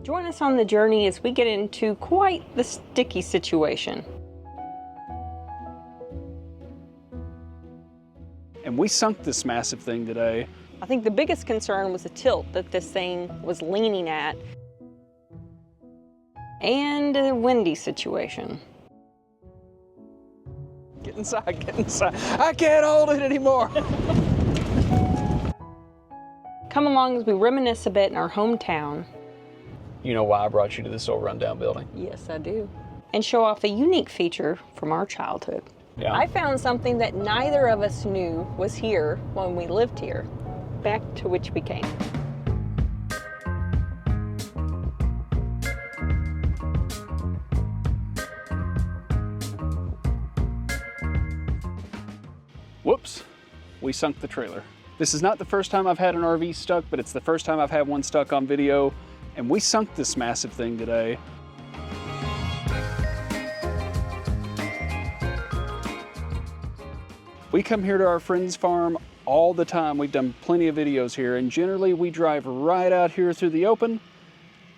Join us on the journey as we get into quite the sticky situation. And we sunk this massive thing today. I think the biggest concern was the tilt that this thing was leaning at and a windy situation. Get inside, get inside. I can't hold it anymore. Come along as we reminisce a bit in our hometown. You know why I brought you to this old rundown building? Yes, I do. And show off a unique feature from our childhood. Yeah. I found something that neither of us knew was here when we lived here, back to which we came. Whoops, we sunk the trailer. This is not the first time I've had an RV stuck, but it's the first time I've had one stuck on video, and we sunk this massive thing today. We come here to our friend's farm all the time. We've done plenty of videos here, and generally we drive right out here through the open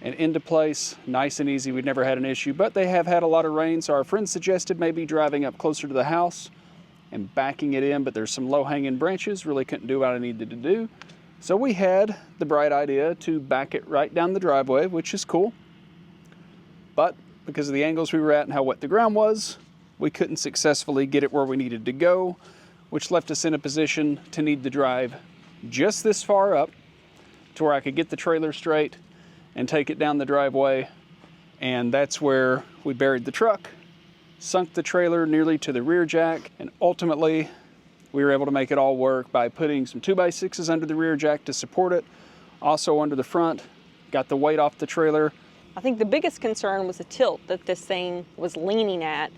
and into place, nice and easy. We've never had an issue, but they have had a lot of rain, so our friend suggested maybe driving up closer to the house and backing it in, but there's some low-hanging branches, really couldn't do what I needed to do. So we had the bright idea to back it right down the driveway, which is cool. But because of the angles we were at and how wet the ground was, we couldn't successfully get it where we needed to go, which left us in a position to need to drive just this far up to where I could get the trailer straight and take it down the driveway. And that's where we buried the truck, sunk the trailer nearly to the rear jack, and ultimately we were able to make it all work by putting some 2x6s under the rear jack to support it, also under the front, got the weight off the trailer. I think the biggest concern was the tilt that this thing was leaning at.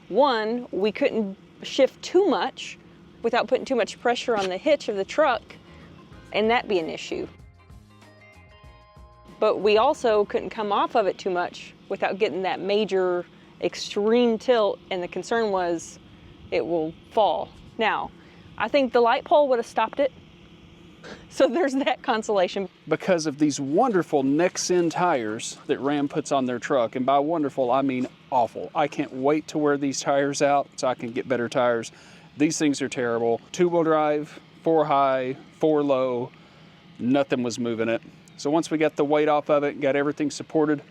One, we couldn't shift too much without putting too much pressure on the hitch of the truck, and that be an issue. But we also couldn't come off of it too much without getting that major extreme tilt, and the concern was it will fall. Now, I think the light pole would have stopped it, so there's that consolation. Because of these wonderful Nexen tires that Ram puts on their truck, and by wonderful, I mean awful. I can't wait to wear these tires out so I can get better tires. These things are terrible. 2-wheel drive, 4 high, 4 low, nothing was moving it. So once we got the weight off of it and got everything supported,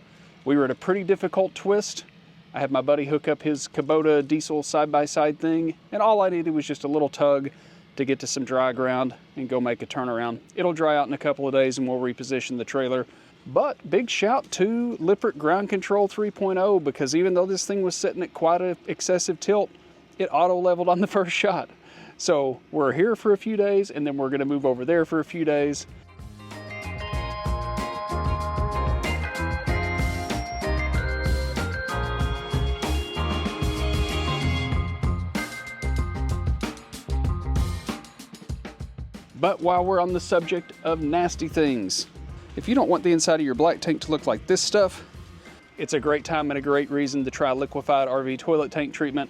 we were at a pretty difficult twist. I had my buddy hook up his Kubota diesel side-by-side thing, and all I needed was just a little tug to get to some dry ground and go make a turnaround. It'll dry out in a couple of days and we'll reposition the trailer. But big shout to Lippert Ground Control 3.0, because even though this thing was sitting at quite an excessive tilt, it auto-leveled on the first shot. So we're here for a few days, and then we're gonna move over there for a few days. But while we're on the subject of nasty things, if you don't want the inside of your black tank to look like this stuff, it's a great time and a great reason to try Liquefied RV toilet tank treatment.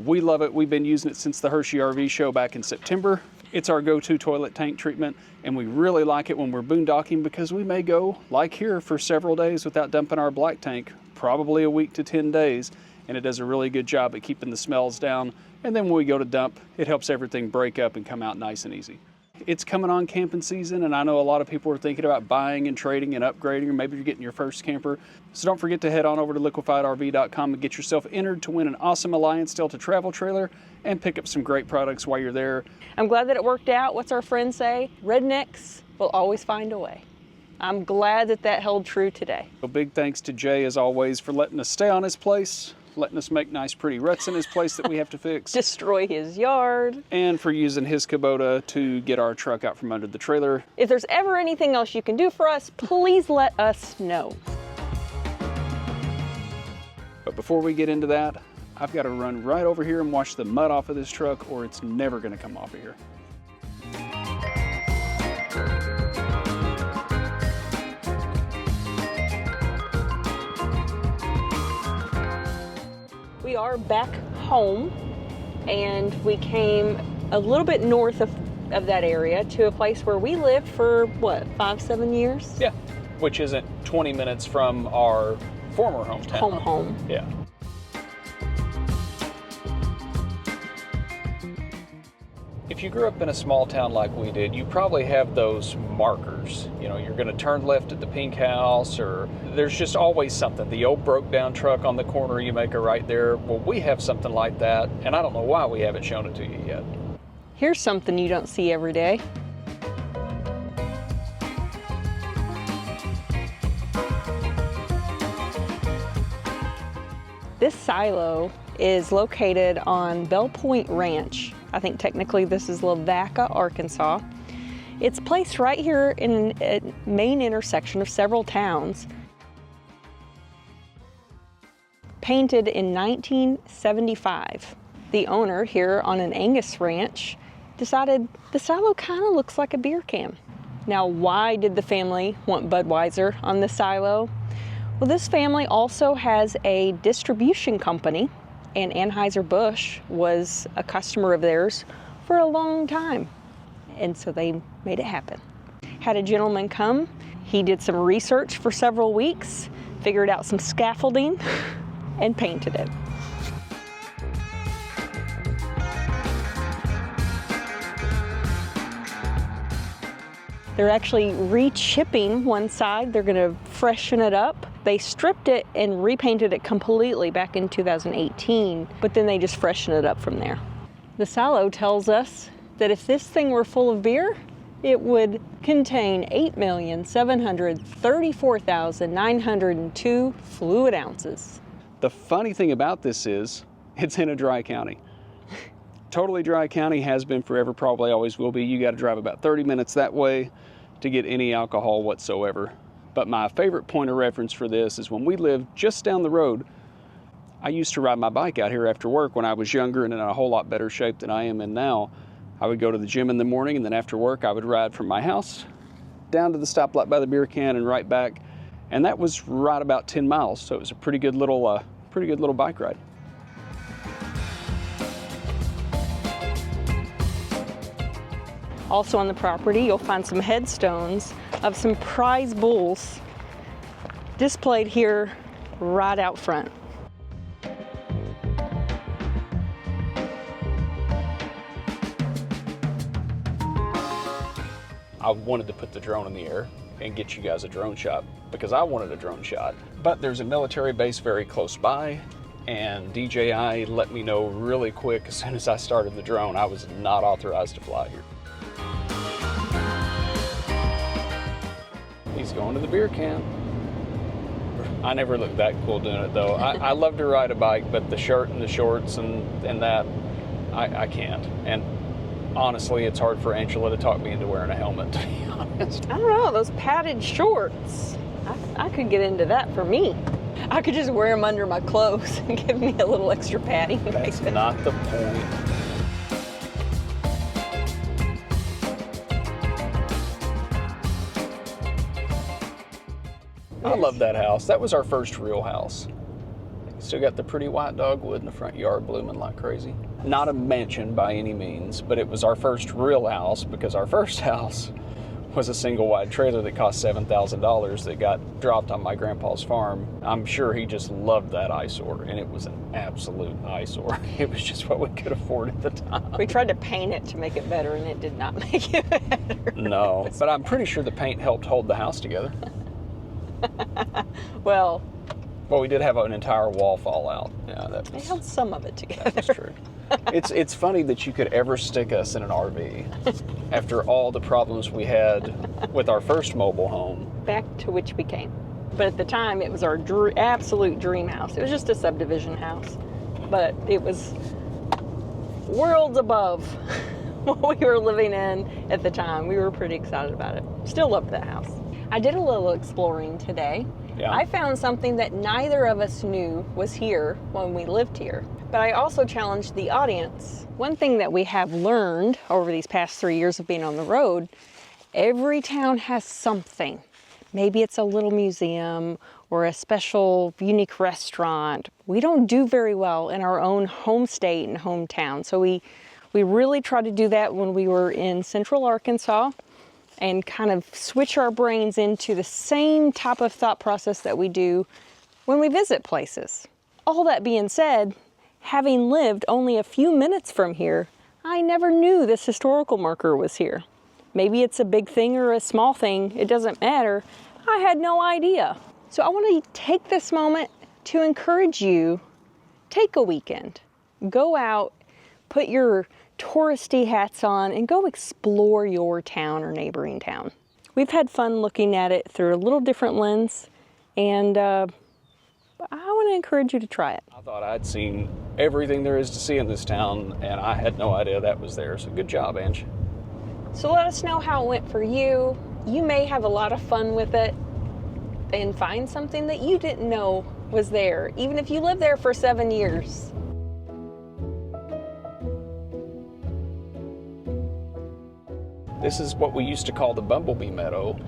We love it. We've been using it since the Hershey RV show back in September. It's our go-to toilet tank treatment, and we really like it when we're boondocking because we may go, like here, for several days without dumping our black tank, probably a week to 10 days, and it does a really good job at keeping the smells down. And then when we go to dump, it helps everything break up and come out nice and easy. It's coming on camping season, and I know a lot of people are thinking about buying and trading and upgrading, or maybe you're getting your first camper. So don't forget to head on over to liquefiedrv.com and get yourself entered to win an awesome Alliance Delta travel trailer and pick up some great products while you're there. I'm glad that it worked out. What's our friends say? Rednecks will always find a way. I'm glad that that held true today. A big thanks to Jay, as always, for letting us stay on his place, letting us make nice pretty ruts in his place that we have to fix. Destroy his yard. And for using his Kubota to get our truck out from under the trailer. If there's ever anything else you can do for us, please let us know. But before we get into that, I've got to run right over here and wash the mud off of this truck, or it's never going to come off of here. We are back home, and we came a little bit north of that area to a place where we lived for, what, 5-7 years? Yeah. which isn't 20 minutes from our former hometown. Home. Yeah. If you grew up in a small town like we did, you probably have those markers. You know, you're going to turn left at the pink house, or there's just always something. The old broke down truck on the corner, you make a right there. Well, we have something like that, and I don't know why we haven't shown it to you yet. Here's something you don't see every day. This silo is located on Bell Point Ranch. I think technically this is Lavaca, Arkansas. It's placed right here in a main intersection of several towns. Painted in 1975. The owner here on an Angus ranch decided the silo kind of looks like a beer can. Now, why did the family want Budweiser on the silo? Well, this family also has a distribution company, and Anheuser-Busch was a customer of theirs for a long time. And so they made it happen. Had a gentleman come, he did some research for several weeks, figured out some scaffolding, and painted it. They're actually re-chipping one side. They're gonna freshen it up. They stripped it and repainted it completely back in 2018, but then they just freshened it up from there. The silo tells us that if this thing were full of beer, it would contain 8,734,902 fluid ounces. The funny thing about this is, it's in a dry county. Totally dry county, has been forever, probably always will be. You got to drive about 30 minutes that way to get any alcohol whatsoever. But my favorite point of reference for this is when we lived just down the road. I used to ride my bike out here after work when I was younger and in a whole lot better shape than I am in now. I would go to the gym in the morning, and then after work I would ride from my house down to the stoplight by the beer can and right back. And that was right about 10 miles, so it was a pretty good little bike ride. Also on the property, you'll find some headstones of some prize bulls displayed here right out front. I wanted to put the drone in the air and get you guys a drone shot because I wanted a drone shot. But there's a military base very close by, and DJI let me know really quick as soon as I started the drone I was not authorized to fly here. He's going to the beer can. I never looked that cool doing it though. I love to ride a bike, but the shirt and the shorts and that, I can't. And honestly, it's hard for Angela to talk me into wearing a helmet, to be honest. I don't know, those padded shorts, I could get into that for me. I could just wear them under my clothes and give me a little extra padding. That's not the point. I love that house. That was our first real house. Still got the pretty white dogwood in the front yard blooming like crazy. Not a mansion by any means, but it was our first real house because our first house was a single wide trailer that cost $7,000 that got dropped on my grandpa's farm. I'm sure he just loved that eyesore, and it was an absolute eyesore. It was just what we could afford at the time. We tried to paint it to make it better, and it did not make it better. No, but I'm pretty sure the paint helped hold the house together. Well, we did have an entire wall fall out. Yeah, it held some of it together. That was true. It's funny that you could ever stick us in an RV after all the problems we had with our first mobile home. Back to which we came. But at the time, it was our absolute dream house. It was just a subdivision house, but it was worlds above what we were living in at the time. We were pretty excited about it. Still loved that house. I did a little exploring today. Yeah. I found something that neither of us knew was here when we lived here. But I also challenged the audience. One thing that we have learned over these past 3 years of being on the road, every town has something. Maybe it's a little museum or a special unique restaurant. We don't do very well in our own home state and hometown. So we really tried to do that when we were in Central Arkansas. and kind of switch our brains into the same type of thought process that we do when we visit places. All that being said, having lived only a few minutes from here, I never knew this historical marker was here. Maybe it's a big thing or a small thing, it doesn't matter. I had no idea. So I want to take this moment to encourage you, take a weekend. Go out, put your touristy hats on, and go explore your town or neighboring town. We've had fun looking at it through a little different lens, and I want to encourage you to try it. I thought I'd seen everything there is to see in this town, and I had no idea that was there, so good job, Ange. So let us know how it went for you. You may have a lot of fun with it and find something that you didn't know was there, even if you lived there for 7 years. This is what we used to call the bumblebee meadow.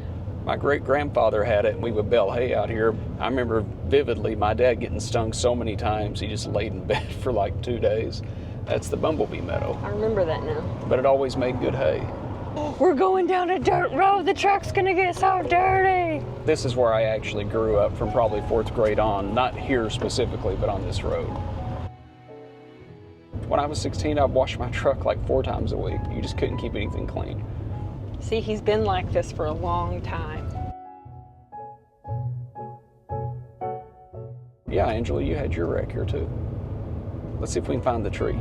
My great-grandfather had it, and we would bale hay out here. I remember vividly my dad getting stung so many times, he just laid in bed for like 2 days. That's the bumblebee meadow. I remember that now. But it always made good hay. We're going down a dirt road. The truck's gonna get so dirty. This is where I actually grew up from probably 4th grade on, not here specifically, but on this road. When I was 16, I'd wash my truck like 4 times a week. You just couldn't keep anything clean. See, he's been like this for a long time. Yeah, Angela, you had your wreck here too. Let's see if we can find the tree.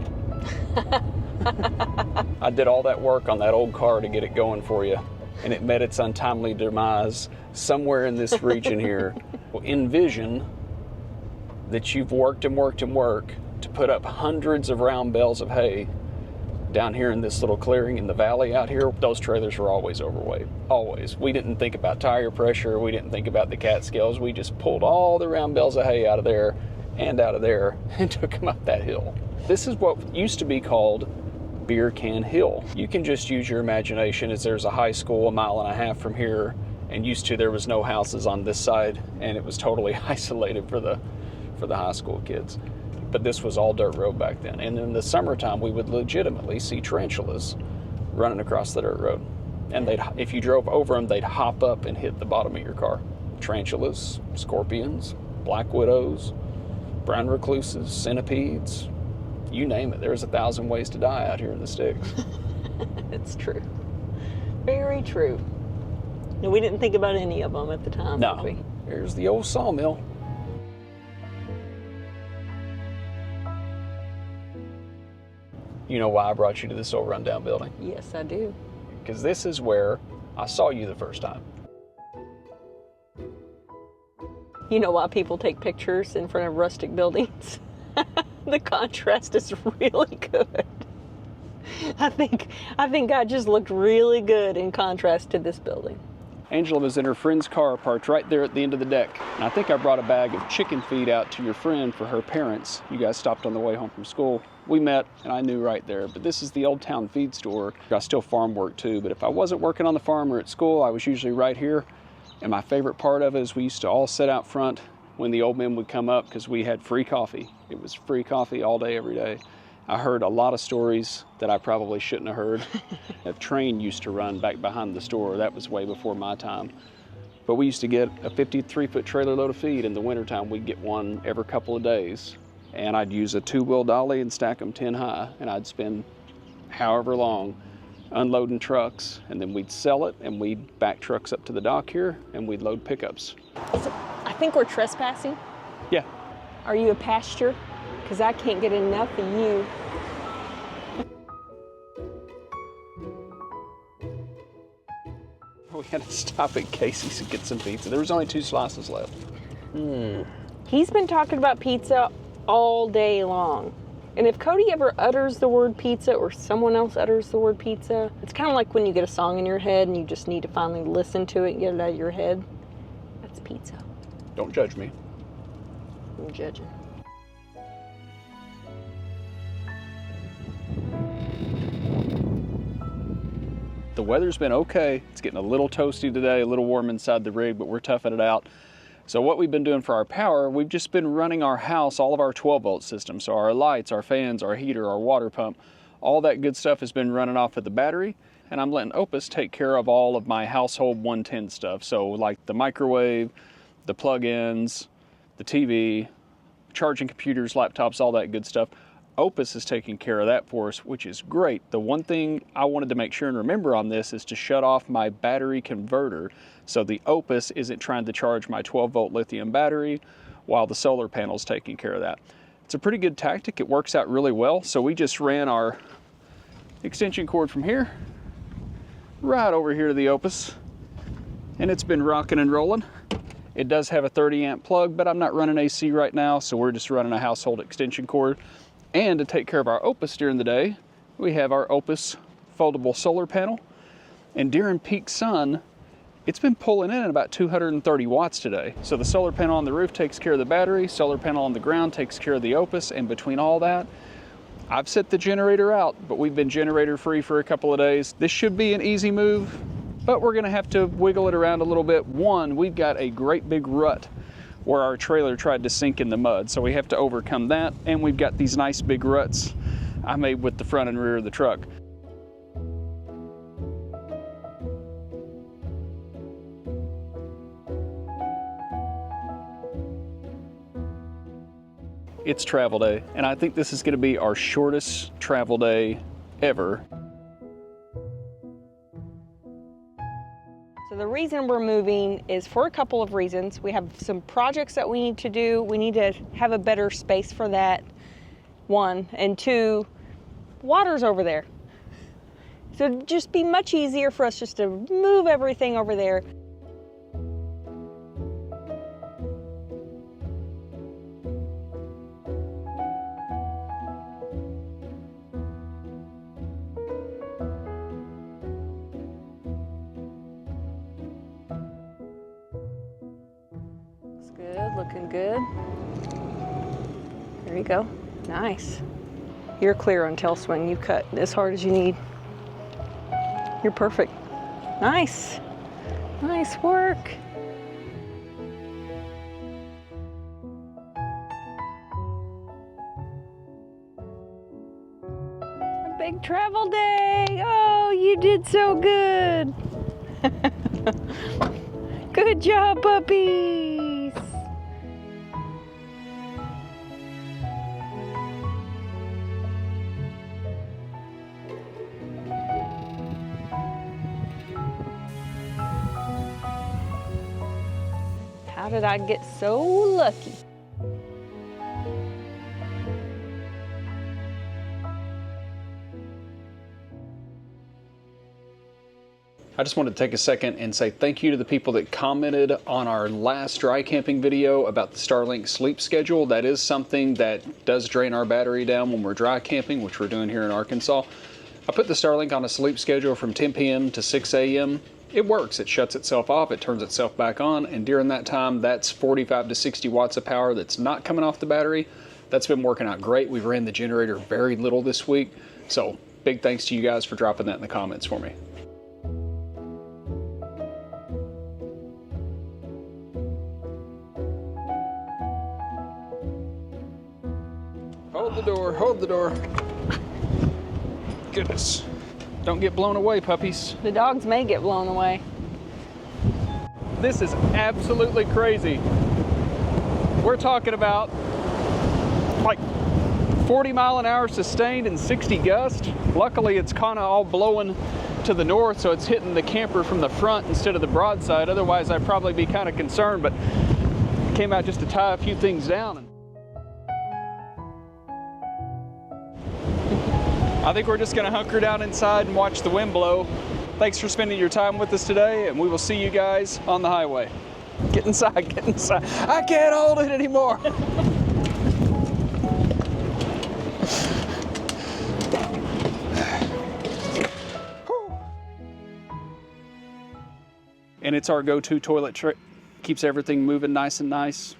I did all that work on that old car to get it going for you, and it met its untimely demise somewhere in this region here. Well, envision that you've worked and worked and worked to put up hundreds of round bales of hay down here in this little clearing in the valley out here. Those trailers were always overweight, always. We didn't think about tire pressure, we didn't think about the Catskills. We just pulled all the round bales of hay out of there and out of there and took them up that hill. This is what used to be called Beer Can Hill. You can just use your imagination as there's a high school 1.5 miles from here, and used to there was no houses on this side, and it was totally isolated for the high school kids. But this was all dirt road back then. And in the summertime, we would legitimately see tarantulas running across the dirt road. And if you drove over them, they'd hop up and hit the bottom of your car. Tarantulas, scorpions, black widows, brown recluses, centipedes, you name it. There's 1,000 ways to die out here in the sticks. It's true. Very true. No, we didn't think about any of them at the time, No. did we? Here's the old sawmill. You know why I brought you to this old rundown building? Yes, I do. Because this is where I saw you the first time. You know why people take pictures in front of rustic buildings? The contrast is really good. I think God just looked really good in contrast to this building. Angela was in her friend's car parked right there at the end of the deck. And I think I brought a bag of chicken feed out to your friend for her parents. You guys stopped on the way home from school. We met, and I knew right there. But this is the Old Town Feed Store. I still farm work too, but if I wasn't working on the farm or at school, I was usually right here. And my favorite part of it is we used to all sit out front when the old men would come up because we had free coffee. It was free coffee all day, every day. I heard a lot of stories that I probably shouldn't have heard. A train used to run back behind the store. That was way before my time. But we used to get a 53-foot trailer load of feed. In the wintertime, we'd get one every couple of days. And I'd use a 2-wheel dolly and stack them 10 high. And I'd spend however long unloading trucks. And then we'd sell it, and we'd back trucks up to the dock here, and we'd load pickups. I think we're trespassing. Yeah. Are you a pasture? Because I can't get enough of you. We had to stop at Casey's and get some pizza. There was only 2 slices left. He's been talking about pizza all day long. And if Cody ever utters the word pizza or someone else utters the word pizza, it's kind of like when you get a song in your head and you just need to finally listen to it and get it out of your head. That's pizza. Don't judge me. I'm judging. The weather's been okay. It's getting a little toasty today, a little warm inside the rig, but we're toughing it out. So what we've been doing for our power, we've just been running our house, all of our 12-volt systems. So our lights, our fans, our heater, our water pump, all that good stuff has been running off of the battery. and I'm letting Opus take care of all of my household 110 stuff. So like the microwave, the plug-ins, the TV, charging computers, laptops, all that good stuff. Opus is taking care of that for us, which is great. The one thing I wanted to make sure and remember on this is to shut off my battery converter so the Opus isn't trying to charge my 12-volt lithium battery while the solar panel's taking care of that. It's a pretty good tactic. It works out really well. So we just ran our extension cord from here right over here to the Opus, and it's been rocking and rolling. It does have a 30 amp plug, but I'm not running AC right now, so we're just running a household extension cord. And to take care of our Opus during the day, we have our Opus foldable solar panel. And during peak sun, it's been pulling in at about 230 watts today. So the solar panel on the roof takes care of the battery, solar panel on the ground takes care of the Opus, and between all that, I've set the generator out, but we've been generator free for a couple of days. This should be an easy move, but we're gonna have to wiggle it around a little bit. One, we've got a great big rut where our trailer tried to sink in the mud, so we have to overcome that, and we've got these nice big ruts I made with the front and rear of the truck. It's travel day, and I think this is gonna be our shortest travel day ever. So the reason we're moving is for a couple of reasons. We have some projects that we need to do. We need to have a better space for that, one. And two, water's over there. So it'd just be much easier for us just to move everything over there. Good, looking good. There you go. Nice. You're clear on tail swing. You cut as hard as you need. You're perfect. Nice. Nice work. A big travel day. Oh, you did so good. Good job, puppies. How did I get so lucky? I just wanted to take a second and say thank you to the people that commented on our last dry camping video about the Starlink sleep schedule. That is something that does drain our battery down when we're dry camping, which we're doing here in Arkansas. I put the Starlink on a sleep schedule from 10 p.m. to 6 a.m. It works. It shuts itself off, it turns itself back on, and during that time, that's 45 to 60 watts of power that's not coming off the battery. That's been working out great. We've ran the generator very little this week, so big thanks to you guys for dropping that in the comments for me. Hold the door, hold the door. Goodness. Don't get blown away, puppies. The dogs may get blown away. This is absolutely crazy. We're talking about like 40 mile an hour sustained and 60 gust. Luckily, it's kind of all blowing to the north, so it's hitting the camper from the front instead of the broadside. Otherwise, I'd probably be kind of concerned, but I came out just to tie a few things down. I think we're just gonna hunker down inside and watch the wind blow. Thanks for spending your time with us today, and we will see you guys on the highway. Get inside, get inside. I can't hold it anymore. And it's our go-to toilet trick. Keeps everything moving nice and nice.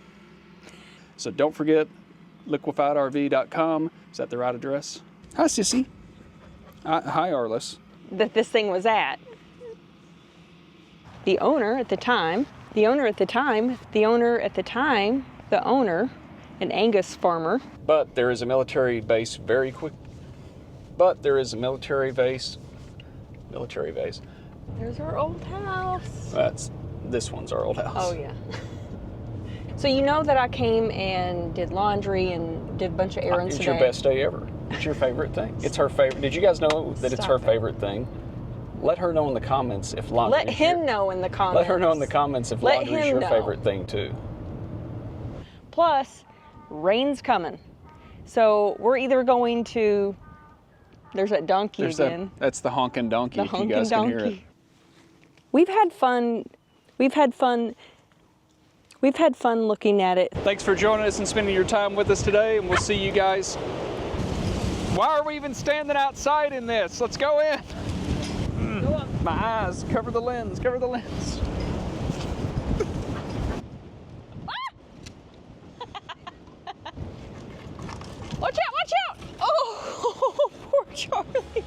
So don't forget, liquifiedrv.com. Is that the right address? Hi, Sissy. Hi, Arliss. That this thing was at. The owner at the time, an Angus farmer. But there is a military base military base. There's our old house. This one's our old house. Oh, yeah. So you know that I came and did laundry and did a bunch of errands It's today? your best day ever. It's your favorite thing. It's her favorite. Did you guys know that it's her favorite thing? Let her know in the comments if laundry. Let him know in the comments. Let her know in the comments if laundry is your favorite thing too. Plus, rain's coming. So we're either going to, there's that donkey again. That's the honkin' donkey, The if you guys can hear it. We've had fun. We've had fun looking at it. Thanks for joining us and spending your time with us today, and we'll see you guys. Why are we even standing outside in this? Let's go in. Go up. My eyes, cover the lens, cover the lens. Watch out, watch out! Oh, poor Charlie.